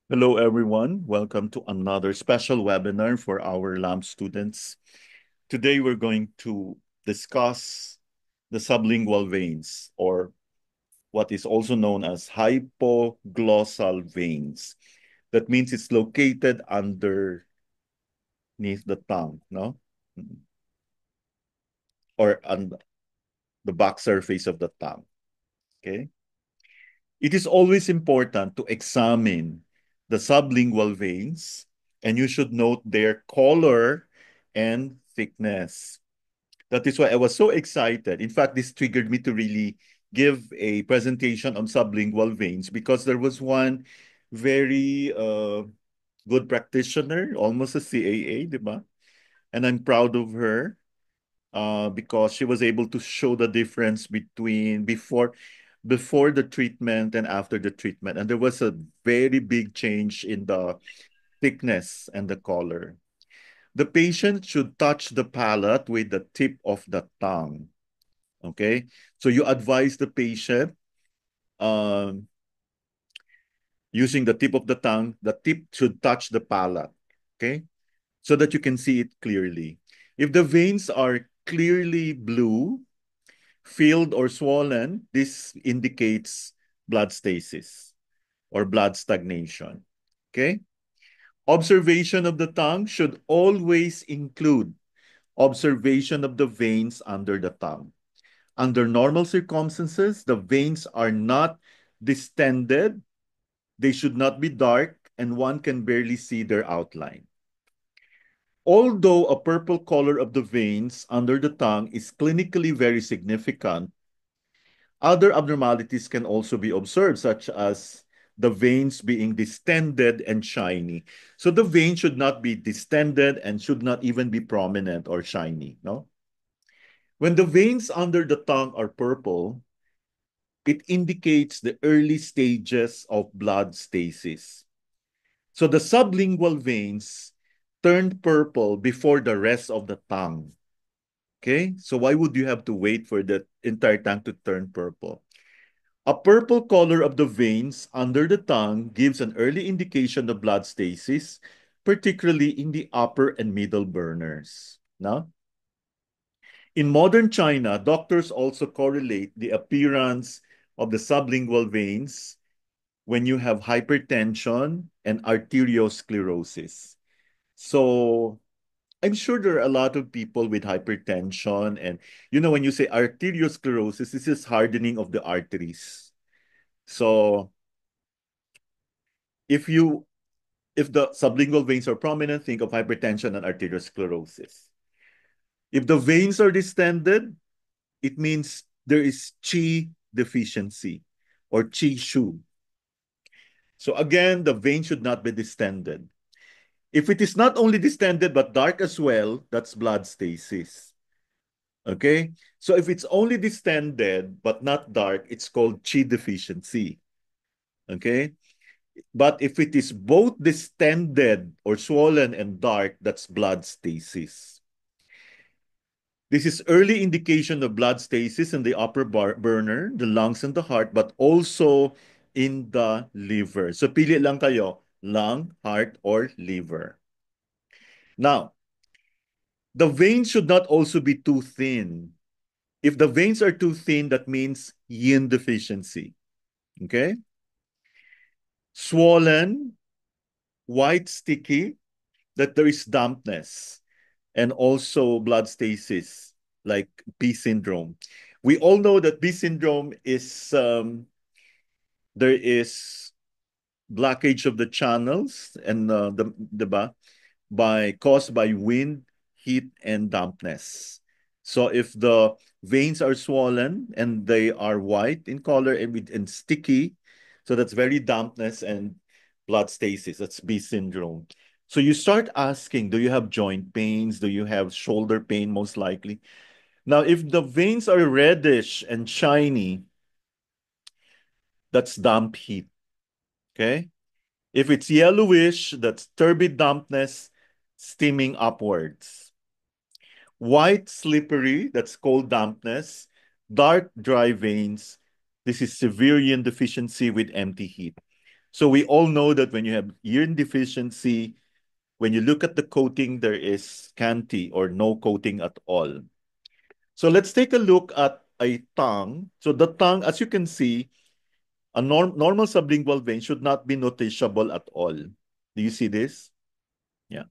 Hello, everyone. Welcome to another special webinar for our LAMP students. Today, we're going to discuss the sublingual veins, or what is also known as hypoglossal veins. That means it's located underneath the tongue, no? Or on the back surface of the tongue, okay? It is always important to examine the sublingual veins, and you should note their color and thickness. That is why I was so excited. In fact, this triggered me to really give a presentation on sublingual veins because there was one very good practitioner, almost a CAA, di ba? And I'm proud of her because she was able to show the difference between before the treatment and after the treatment. And there was a very big change in the thickness and the color. The patient should touch the palate with the tip of the tongue. Okay. So you advise the patient um, using the tip of the tongue, the tip should touch the palate. Okay. So that you can see it clearly. If the veins are clearly blue, filled or swollen, this indicates blood stasis or blood stagnation. Okay? Observation of the tongue should always include observation of the veins under the tongue. Under normal circumstances, the veins are not distended, they should not be dark, and one can barely see their outline. Although a purple color of the veins under the tongue is clinically very significant, other abnormalities can also be observed, such as the veins being distended and shiny. So the vein should not be distended and should not even be prominent or shiny, no? When the veins under the tongue are purple, it indicates the early stages of blood stasis. So the sublingual veins turned purple before the rest of the tongue. Okay? So why would you have to wait for the entire tongue to turn purple? A purple color of the veins under the tongue gives an early indication of blood stasis, particularly in the upper and middle burners. Now, in modern China, doctors also correlate the appearance of the sublingual veins when you have hypertension and arteriosclerosis. So, I'm sure there are a lot of people with hypertension, and when you say arteriosclerosis, this is hardening of the arteries. So, if you if the sublingual veins are prominent, think of hypertension and arteriosclerosis. If the veins are distended, it means there is qi deficiency or qi shu. So again, the vein should not be distended. If it is not only distended but dark as well, that's blood stasis. Okay? So if it's only distended but not dark, it's called qi deficiency. Okay? But if it is both distended or swollen and dark, that's blood stasis. This is early indication of blood stasis in the upper burner, the lungs and the heart, but also in the liver. So pili lang kayo, lung, heart, or liver. Now, the veins should not also be too thin. If the veins are too thin, that means yin deficiency. Okay? Swollen, white, sticky, that there is dampness and also blood stasis, like B syndrome. We all know that B syndrome is there is blockage of the channels and by caused by wind, heat, and dampness. So if the veins are swollen and they are white in color and sticky, so that's very dampness and blood stasis. That's B syndrome. So you start asking, do you have joint pains? Do you have shoulder pain, most likely? Now, if the veins are reddish and shiny, that's damp heat. Okay? If it's yellowish, that's turbid dampness steaming upwards. White, slippery, that's cold dampness. Dark, dry veins, this is severe yin deficiency with empty heat. So we all know that when you have iron deficiency, when you look at the coating, there is scanty or no coating at all. So let's take a look at a tongue. So the tongue, as you can see, a normal sublingual vein should not be noticeable at all. Do you see this? Yeah.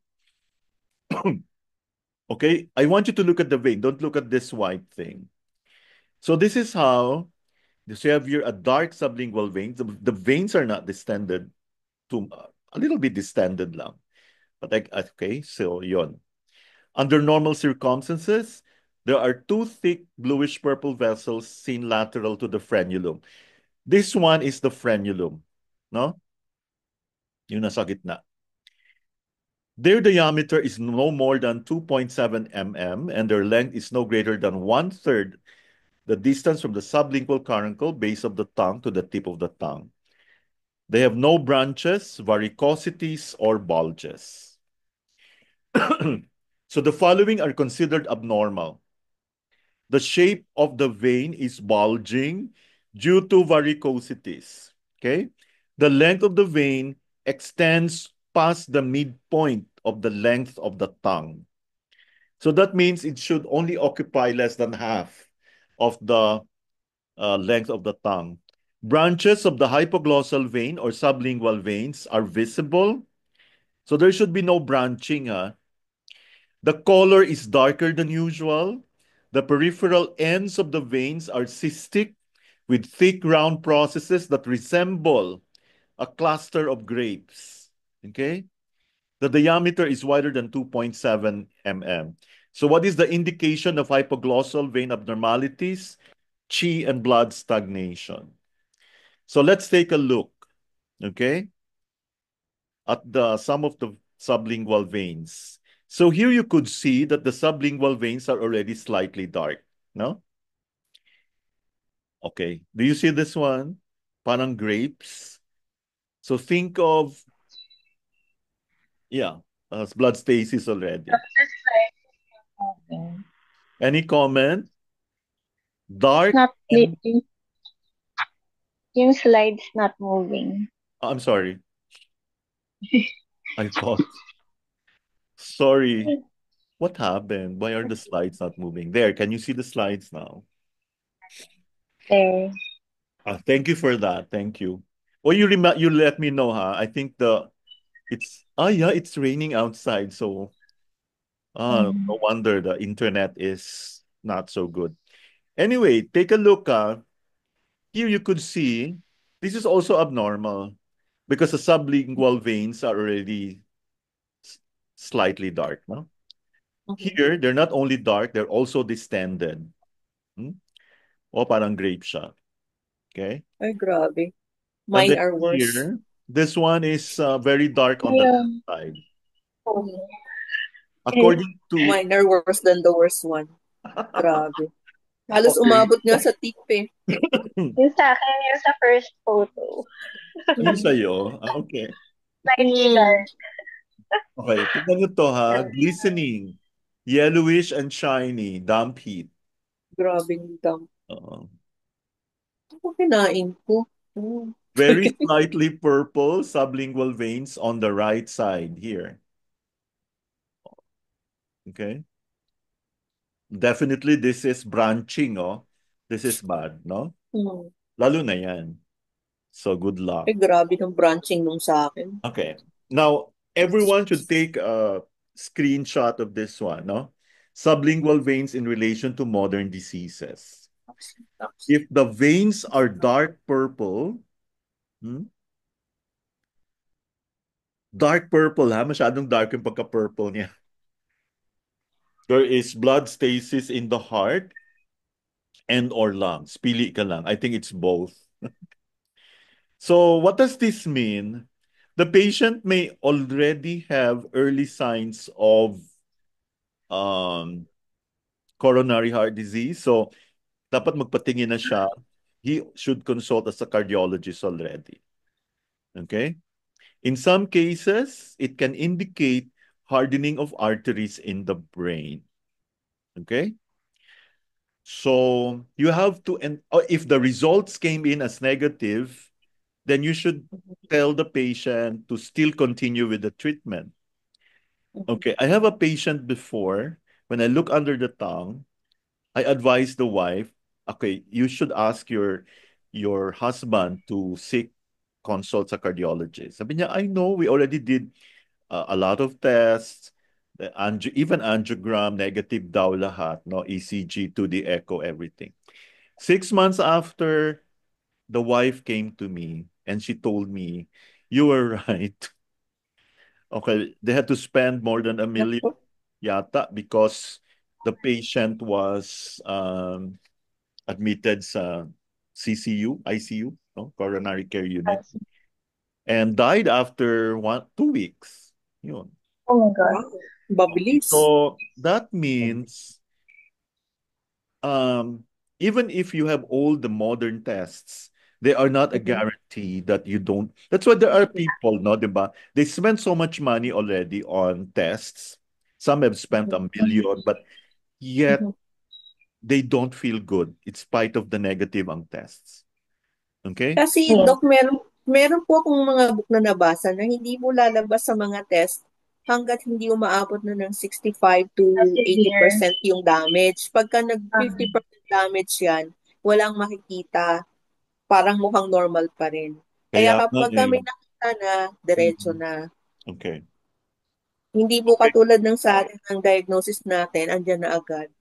Okay. I want you to look at the vein. Don't look at this white thing. So this is how so you have here a dark sublingual vein. The veins are not distended to a little bit distended lang. But like, okay, so yon. Under normal circumstances, there are two thick bluish purple vessels seen lateral to the frenulum. This one is the frenulum, no? Yung nasa gitna. Their diameter is no more than 2.7 mm and their length is no greater than one-third the distance from the sublingual caruncle, base of the tongue, to the tip of the tongue. They have no branches, varicosities, or bulges. So the following are considered abnormal. The shape of the vein is bulging due to varicosities. Okay? The length of the vein extends past the midpoint of the length of the tongue. So that means it should only occupy less than half of the length of the tongue. Branches of the hypoglossal vein or sublingual veins are visible. So there should be no branching. The color is darker than usual. The peripheral ends of the veins are cystic with thick round processes that resemble a cluster of grapes. Okay? The diameter is wider than 2.7 mm. So what is the indication of hypoglossal vein abnormalities? Chi and blood stagnation. So let's take a look, okay, at some of the sublingual veins. So here you could see that the sublingual veins are already slightly dark, no? Okay. Do you see this one? Parang grapes. So think of, yeah, blood stasis already. Just like moving. Any comment? It's Dark not and, yung slides not moving. I'm sorry, I thought, sorry, what happened? Why are the slides not moving? There, can you see the slides now? There. Thank you for that. Thank you. Well, you let me know, huh? I think yeah, it's raining outside, so no Mm. wonder the internet is not so good. Anyway, take a look. Here you could see this is also abnormal because the sublingual veins are already s- slightly dark, no? Mhm. Here, they're not only dark, they're also distended. Hmm? O parang grape siya. Okay? Ay, grabe. And Mine then are worse. here, this one is very dark on the left Yung side. Mhm. According to Mine are worse than the worst one. Grabe. Halos okay. umabot nga sa tip eh. yung sa akin, yung sa first photo. Yung Mhm. sa'yo, okay. Slightly Mm. dark. Okay, tignan nyo to ha. Glistening, yellowish and shiny, damp heat. Grabing dam. Oo. Ano kinain ko? Mm. Very slightly purple sublingual veins on the right side here. Okay. Definitely this is branching, oh. This is bad, no? Mm. Lalo na yan. So good Ay, luck. grabe ng branching nung sa akin. Okay. Now, everyone should take a screenshot of this one, no? Sublingual veins in relation to modern diseases. If the veins are dark purple, dark purple ha, masyadong dark yung pagka-purple niya. There is blood stasis in the heart and or lungs. Pili ka lang. I think it's both. So what does this mean? The patient may already have early signs of um, coronary heart disease. So dapat magpatingin na siya. He should consult as a cardiologist already. Okay? In some cases, it can indicate hardening of arteries in the brain. Okay? So you have to, and if the results came in as negative, then you should tell the patient to still continue with the treatment. Okay, I have a patient before, when I look under the tongue, I advise the wife, okay, you should ask your husband to seek consult sa cardiologist. Sabi niya, I know, we already did a lot of tests, even angiogram, negative daw lahat, no? ECG, 2D echo, everything. 6 months after, the wife came to me and she told me, you were right. Okay, they had to spend more than $1 million Naku. yata because the patient was admitted sa CCU, ICU, no? Coronary Care I Unit, see. and died after 2 weeks. Yun. Oh my God. Wow. Babilis. So that means even if you have all the modern tests, they are not a Mhm. guarantee that you don't. That's why there are people, no, diba? They spend so much money already on tests. Some have spent Mhm. $1 million, but yet Mhm. they don't feel good in spite of the negative ang tests. Okay? Kasi, Yes. Doc, meron po akong mga book na nabasa na hindi mo lalabas sa mga test hanggat hindi umaabot na ng 65 to Severe. 80% yung damage. Pagka nag Um, 50% damage yan, walang makikita. Parang mukhang normal pa rin. Kaya Kaya nga kapag eh. may nakita na, diretso Mhm. na. Okay. Hindi po Okay. katulad ng sa atin, ang diagnosis natin, andyan na agad,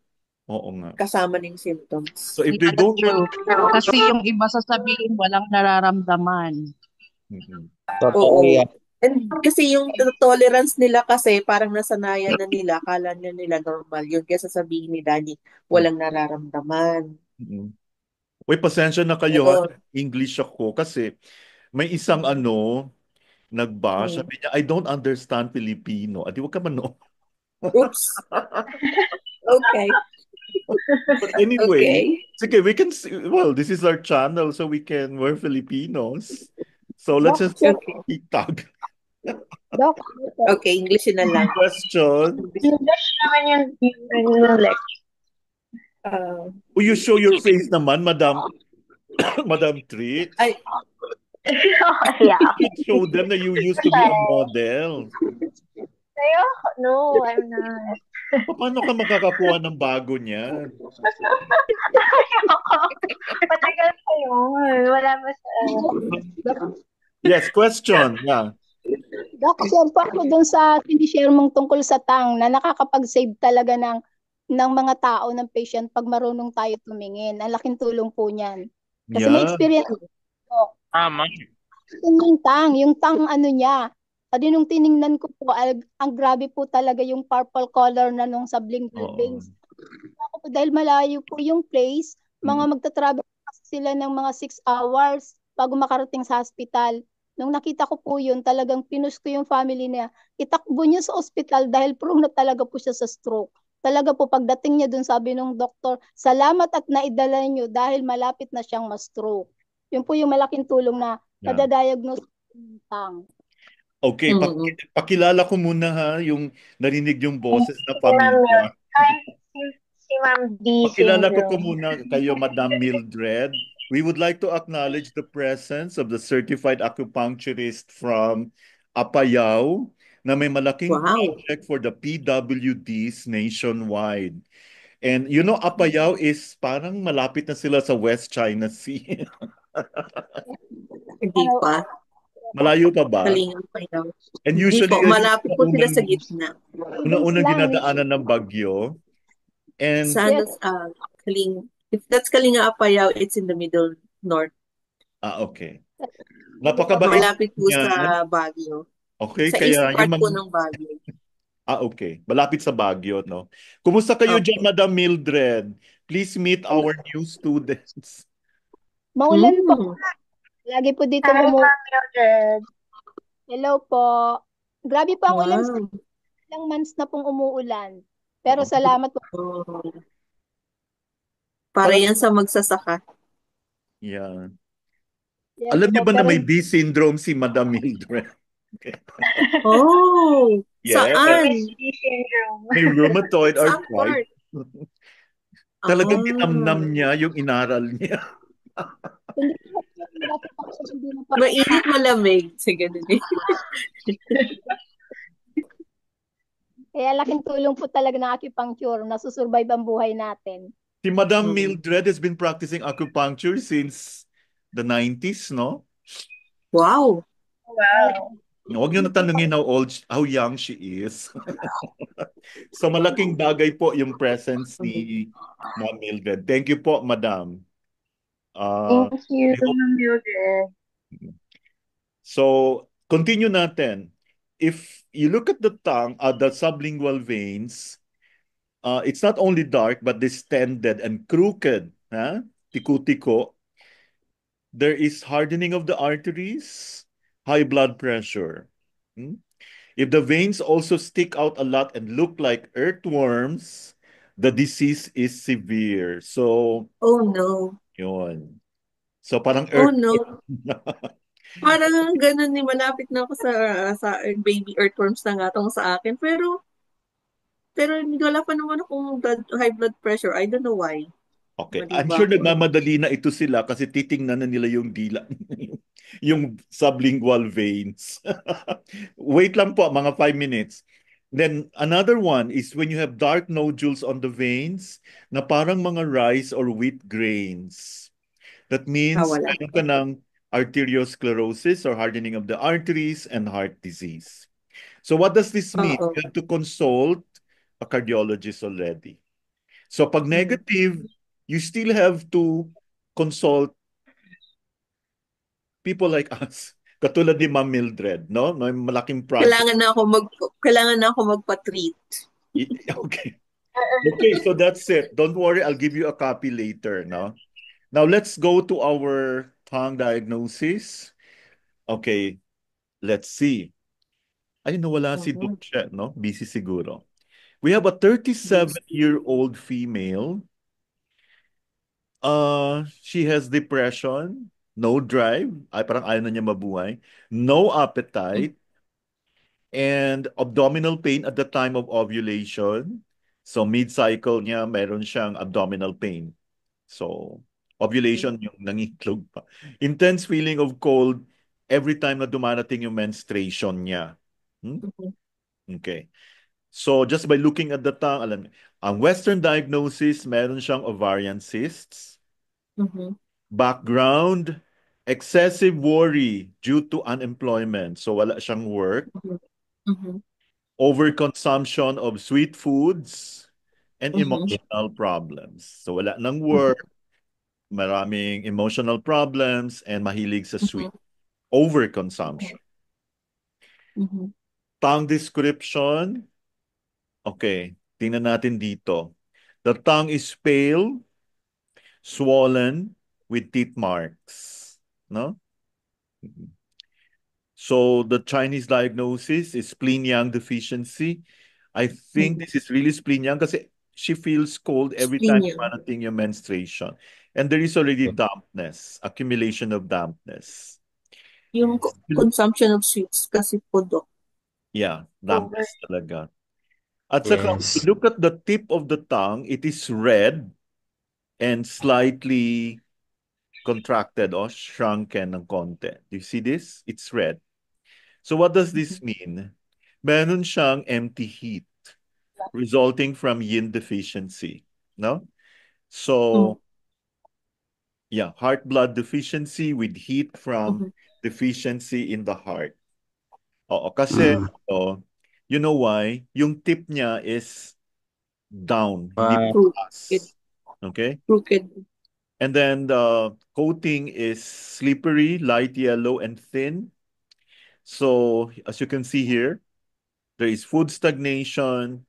Oo nga. kasama ng symptoms. So if they Yeah, that's don't want... true. Kasi yung iba sasabihin walang nararamdaman. Mhm. Totoo Oo. yan. And kasi yung tolerance nila kasi parang nasanayan na nila, akala na nila normal yun. Kaya sasabihin nila walang nararamdaman. Mhm. Uy, pasensya na kayo ha. Pero, English ako kasi may isang nagbash. mm, Sabi niya, I don't understand Filipino. Adi, wag ka man. oops, okay, But anyway, okay. sige, we can see, well, this is our channel, so we're Filipinos. So let's Doc, just sir, Okay, tag. Doc, okay, English na lang. Question. English naman yung lecture. Uh, Will you show your face naman, Madam Madam Trix? ay, Yeah. You should show them that you used to be a model. Ayoko. No, I'm not. Paano ka makakakuha ng bago niyan? Ayoko. Matagal pa yun. Wala ba sa... Yes, question. Yeah. Doc, share po ako dun sa sinishare mong tungkol sa tang na nakakapag-save talaga ng mga tao, ng patient pag marunong tayo tumingin. Ang laking tulong po niyan. Kasi may Yeah. experience ko. Tama. Yung tang ano niya. Kasi nung tiningnan ko po, ang grabe po talaga yung purple color na nung sublingual Oo. veins. Ako po, dahil malayo po yung place, mga Mm. magta-travel kasi sila ng mga 6 hours bago makarating sa hospital. Nung nakita ko po yun, talagang pinus ko yung family niya. Itakbo niya sa ospital dahil prone na talaga po siya sa stroke. Talaga po, pagdating niya dun, sabi nung doktor, salamat at naidala niyo dahil malapit na siyang ma-stroke. Yun po yung malaking tulong na Yeah. nadadiagnose ng tang. Okay, mm, pakilala ko muna ha, yung narinig yung boses na Si Ma'am pamilya. Ay, si Ma'am D Pakilala ko syndrome. muna kayo, Madam Mildred. We would like to acknowledge the presence of the certified acupuncturist from Apayao na may malaking wow. project for the PWDs nationwide. And you know, Apayao is parang malapit na sila sa West China Sea. Hindi Ano, pa. Malayo pa ba? Kalingap pa daw. And Hindi usually, po, yan yung malapit po sila sa gitna. unang lang, dinadaanan ng bagyo. And Sa ano, if that's Kalinga Apayao, it's in the middle north. okay. Napakabait Malapit po niya. sa Baguio. Okay, Sa east kaya part yung po ng Baguio. okay. Malapit sa Baguio, no? Kumusta kayo Opo. dyan, Madam Mildred? Please meet our new students. maulan po. Mm. Lagi po dito Hi, Ma'am Mildred. Hello po. Grabe po ang ulan sa Wow. ilang months na pong umuulan. Pero Oo. salamat po. Oh. Para Parang- yan sa magsasaka. Yeah. Yes Alam niyo po, ba na pero may B syndrome si Madam Mildred? Oh! Yeah. Saan? D syndrome. May rheumatoid Saan arthritis. part? Talagang Ah. tinamnam niya yung inaral niya. hindi po Hindi na pa- Mainit, malamig. Sige, ganun eh. Kaya laking tulong po talaga ng acupuncture. Nasusurvive ang buhay natin. Si Madam Mm. Mildred has been practicing acupuncture since the 90s, no? Wow. Wow. Huwag niyo na tanungin how young she is. So malaking bagay po yung presence ni Ma'am Mildred. Thank you po, Madam. Thank you, I hope, Ma'am Mildred. so, continue natin. If you look at the tongue, the sublingual veins, it's not only dark, but distended and crooked. Huh? Tiku-tiko. There is hardening of the arteries, high blood pressure. Hmm? If the veins also stick out a lot and look like earthworms, the disease is severe. So, Oh no. yun. So, parang Oh earthworm. no. Parang ganun ni malapit na ako sa baby earthworms na nga tong sa akin. Pero wala pa naman akong high blood pressure. I don't know why. Okay. Mali I'm ba sure ako? nagmamadali na ito sila kasi titingnan na nila yung dila, yung sublingual veins. Wait lang po, mga 5 minutes. Then another one is when you have dark nodules on the veins na parang mga rice or wheat grains. That means Wala. meron ka ng arteriosclerosis or hardening of the arteries and heart disease. So what does this mean? Oo. You have to consult a cardiologist already. So pag Mm. negative, you still have to consult people like us. Katulad ni Ma'am Mildred, no? May malaking project. Kailangan na ako magpa-treat. Okay. Okay, so that's it. Don't worry, I'll give you a copy later, no? Now let's go to our tongue diagnosis. Okay, let's see. Ay, nawala si Mhm. Dulce, no? Busy siguro. We have a 37-year-old female. She has depression, no drive, ay parang ayaw na niya mabuhay, no appetite, and abdominal pain at the time of ovulation. So mid-cycle niya, meron siyang abdominal pain. So ovulation yung nangiklog pa. Intense feeling of cold every time na dumarating yung menstruation niya. Hmm? Mhm. Okay. So just by looking at the tongue, alam niyo, ang Western diagnosis, meron siyang ovarian cysts. Mhm. Background, excessive worry due to unemployment. So wala siyang work. Mhm. Mhm. Overconsumption of sweet foods and Mhm. emotional problems. So wala ng Mhm. work, maraming emotional problems, and mahilig sa sweet. Mhm. Overconsumption. Mhm. Tongue description. Okay, tingnan natin dito. The tongue is pale, swollen, with teeth marks. No? So the Chinese diagnosis is spleen-yang deficiency. I think Mhm. this is really spleen-yang kasi she feels cold every Spleen time yan. parating yung menstruation. And there is already dampness, accumulation of dampness. Yung consumption of sweets kasi po, Dok. Yeah, Over. dampness talaga. At saka, if you Yes. look at the tip of the tongue, it is red and slightly contracted or shrunken ng konti. Do you see this? It's red. So what does this mean? Meron siyang empty heat resulting from yin deficiency, no? Mm. So, yeah, heart blood deficiency with heat from Mhm. deficiency in the heart. Oo, kasi, Mm. you know why? Yung tip niya is down, hindi pa Crooked. taas. Okay? Crooked. And then the coating is slippery, light yellow, and thin. So, as you can see here, there is food stagnation,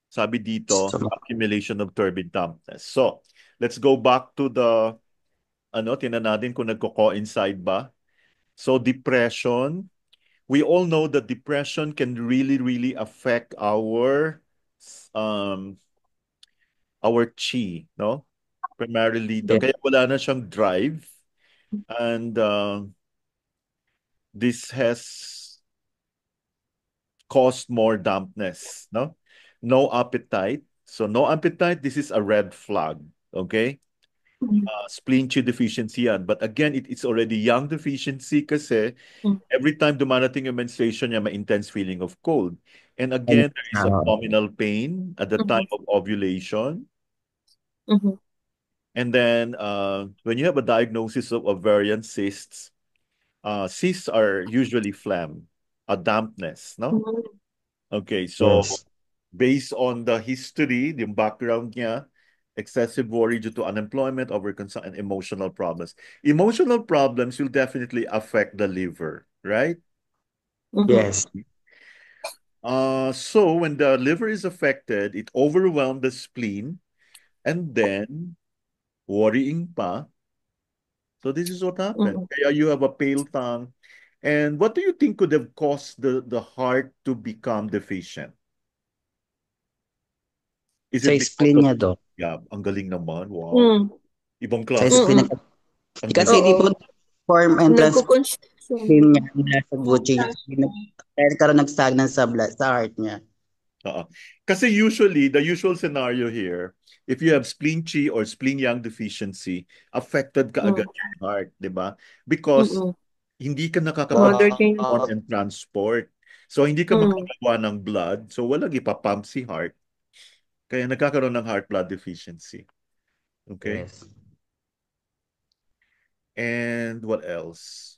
sabi dito, So, accumulation of turbid dampness. So, let's go back to the, tinan natin kung nagko-coincide ba. So, depression. We all know that depression can really, really affect um, our chi, no? Primarily, yeah. kaya wala na siyang drive. And this has caused more dampness, no? No appetite. So, no appetite, this is a red flag, okay? spleen chi deficiency yan. But again, it's already yang deficiency kasi Mm. every time dumarating yung menstruation niya, may intense feeling of cold. And again, there is abdominal pain at the time of ovulation. Mhm. And then when you have a diagnosis of ovarian cysts, cysts are usually phlegm, a dampness, no? Mhm. Okay, so Yes. based on the history, yung background niya, excessive worry due to unemployment, overconsumption, and emotional problems. Emotional problems will definitely affect the liver, right? Mhm. Yes. So when the liver is affected, it overwhelms the spleen, and then worrying pa. So this is what happened. Mhm. Kaya you have a pale tongue. And what do you think could have caused the heart to become deficient? Is Sa it because spleen of, niya, Doc. yeah, ang galing naman, wow. Mm. Ibang Sa klase, spleen Mm. niya. ang Kasi galing. di po Oo. form and transform Nagko-consume. spleen niya mula sa Gucci niya. Kaya nagkaroon nag-stagnant sa blood, sa heart niya. Kasi usually, the usual scenario here, if you have spleen chi or spleen yang deficiency, affected ka agad yung heart, di ba? Because Mm-mm. hindi ka Mother gain. nakakapag-transport and transport. So, hindi ka Mm. makagawa ng blood. So, walang ipapump si heart. Kaya nagkakaroon ng heart blood deficiency. Okay? Yes. And what else?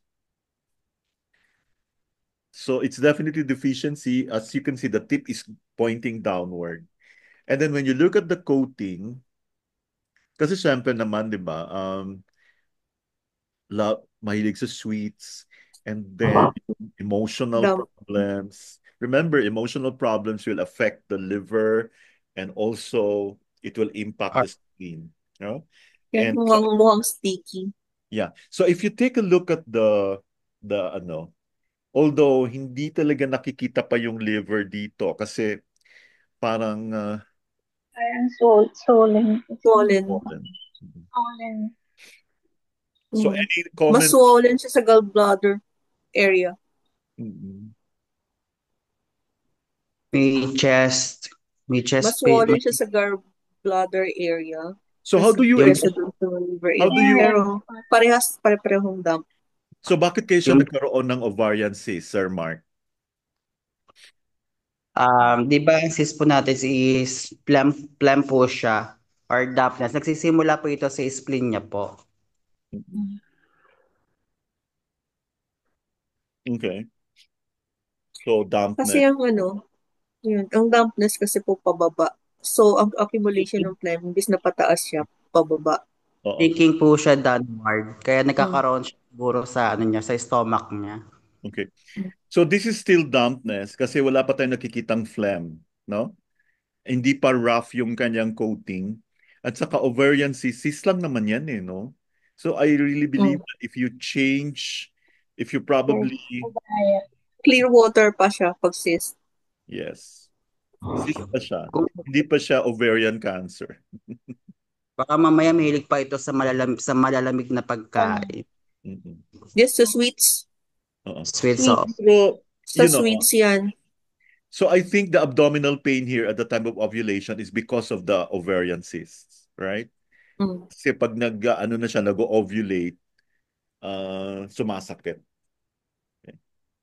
So, it's definitely deficiency. As you can see, the tip is pointing downward. And then when you look at the coating, kasi syempre naman, di ba, mahilig sa sweets, and then emotional Dump. problems. Remember, emotional problems will affect the liver, and also it will impact the skin. No? Yan, And so, mukhang sticky. yeah. So if you take a look at the although hindi talaga nakikita pa yung liver dito kasi parang Parang swollen. Swollen. Swollen. So Mm. any Mas comment? swollen siya sa gallbladder area. May chest Mas pain. swollen siya sa gallbladder area. So how do you Kesa dun sa liver how do you area. Pero pare-parehong dump. So bakit kayo siya Yung- nagkaroon ng ovarian cyst, Sir Mark? Di ba ang cyst po natin is phlegm po siya or dampness. Nagsisimula po ito sa spleen niya po. Okay. So dampness. Kasi ang dampness kasi po pababa. So, ang accumulation ng phlegm, imbis na pataas siya, pababa. Oo. Leaking po siya downward. Kaya nagkakaroon siya siguro sa sa stomach niya. Okay. So this is still dampness kasi wala pa tayong nakikitang phlegm, no? Hindi pa rough yung kanyang coating. At saka ovarian cyst lang naman yan no? So I really believe that if you probably, Clear water pa siya pag cyst. yes, cyst pa siya. Hindi pa siya ovarian cancer. Baka mamaya mahilig pa ito sa malalamig na pagkain. Yes, sa sweets. Sweet sauce. Pero, Sa sweets yan. so I think the abdominal pain here at the time of ovulation is because of the ovarian cysts, right? Kasi pag nag-ovulate, sumasakit.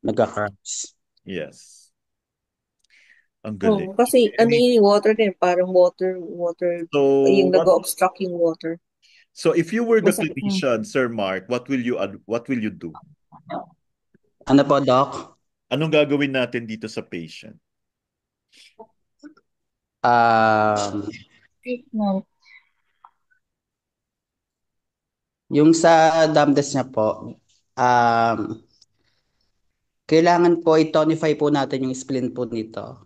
Nagka-cramps. Yes. Ang galing. Kasi water din, parang water, So, yung nag-obstruct yung water. So if you were the Masakit. clinician, Sir Mark, what will you do? Ano po, Doc? Anong gagawin natin dito sa patient? Treatment. Yung sa dampness niya po, kailangan po i-tonify po natin yung spleen po nito.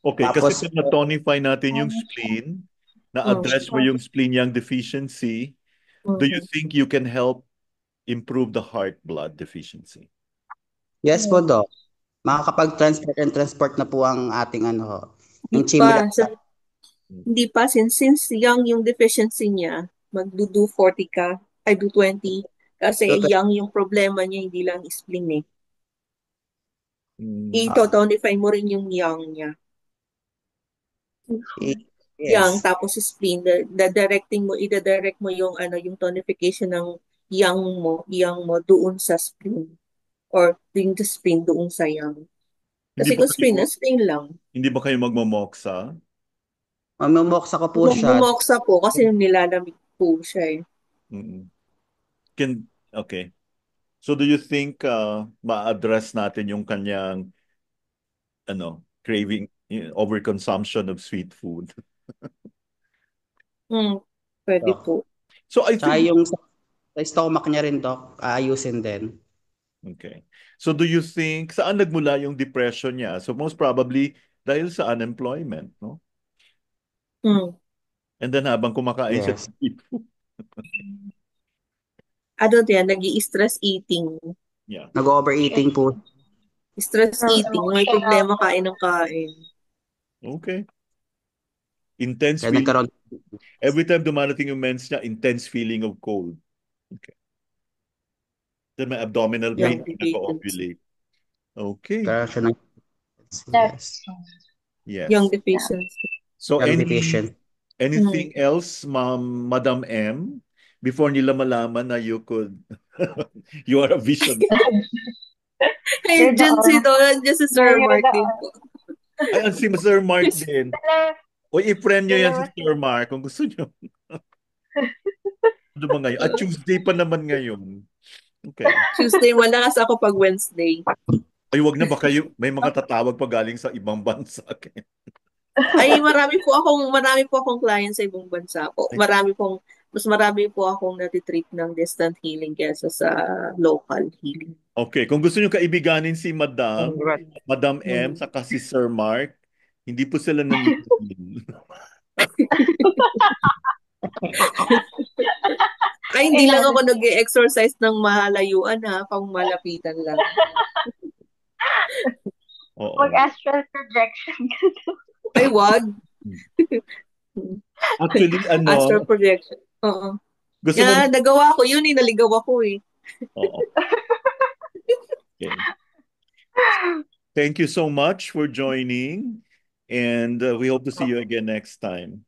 Okay, Tapos, kasi pag na-tonify natin yung spleen, na-address mo yung spleen yang deficiency, do you think you can help improve the heart blood deficiency? yes po, Doc. Makakapag-transport and transport na po ang ating Hindi pa, since young yung deficiency niya, magdudu 40 ka, ay do 20, kasi young yung problema niya, hindi lang spleen Ito-tonify mo rin yung young niya. yang Yes. tapos spleen, ida-direct mo yung yung tonification ng yang mo doon sa spleen or yung sa spleen doon sa yang. Hindi Kasi ba kung kayo, spleen lang. hindi ba kayo magmamoksa? Mamumoksa ko po siya. Bumoksa po kasi nilalamig po siya eh. Mm-mm. Okay. So do you think ma-address natin yung kanyang craving, overconsumption of sweet food? Pwede Dok. po. So I Tsaka think yung sa stomach niya rin, Dok, aayusin din. okay. So do you think saan nagmula yung depression niya? So most probably dahil sa unemployment, no? Hmm. And then habang kumakain siya Yes. ng sweet food. Nag-i-stress eating. Yeah. Nag-overeating po. Stress eating. May problema kain ng kain. Okay. Intense Kaya feeling. nagkaroon. Every time dumarating yung mens niya, intense feeling of cold. Okay. Then may abdominal pain Young pag deficiency. naka-ovulate. Okay. Nagkaroon siya ng... That's Yes. Young deficiency. So Young deficient. anything else, Madam M, before nila malaman na you are a vision. Hey, dyan si Sir You're the Martin po. Ay, si Sir Mark din. O i-friend nyo yan si Sir Mark kung gusto nyo. Ano ba ngayon? At Tuesday pa naman ngayon. Okay. Tuesday, malakas ako pag Wednesday. Ay, wag na ba kayo? May mga tatawag pa galing sa ibang bansa. Ay, marami po akong clients sa ibang bansa po. Mas marami po akong natitreat ng distant healing kaysa sa local healing. Okay, kung gusto nyo kaibiganin si Madam M, saka si Sir Mark, hindi po sila nanlitin. Ay, hindi lang ako nag-exercise ng mahalayuan ha, pang malapitan lang. Oo. Mag-astral projection ka to. Ay, wag. Actually, Astral projection. Oo. gusto mo, Nagawa ko yun naligaw ako eh. oo. Okay. Thank you so much for joining, and we hope to see you again next time.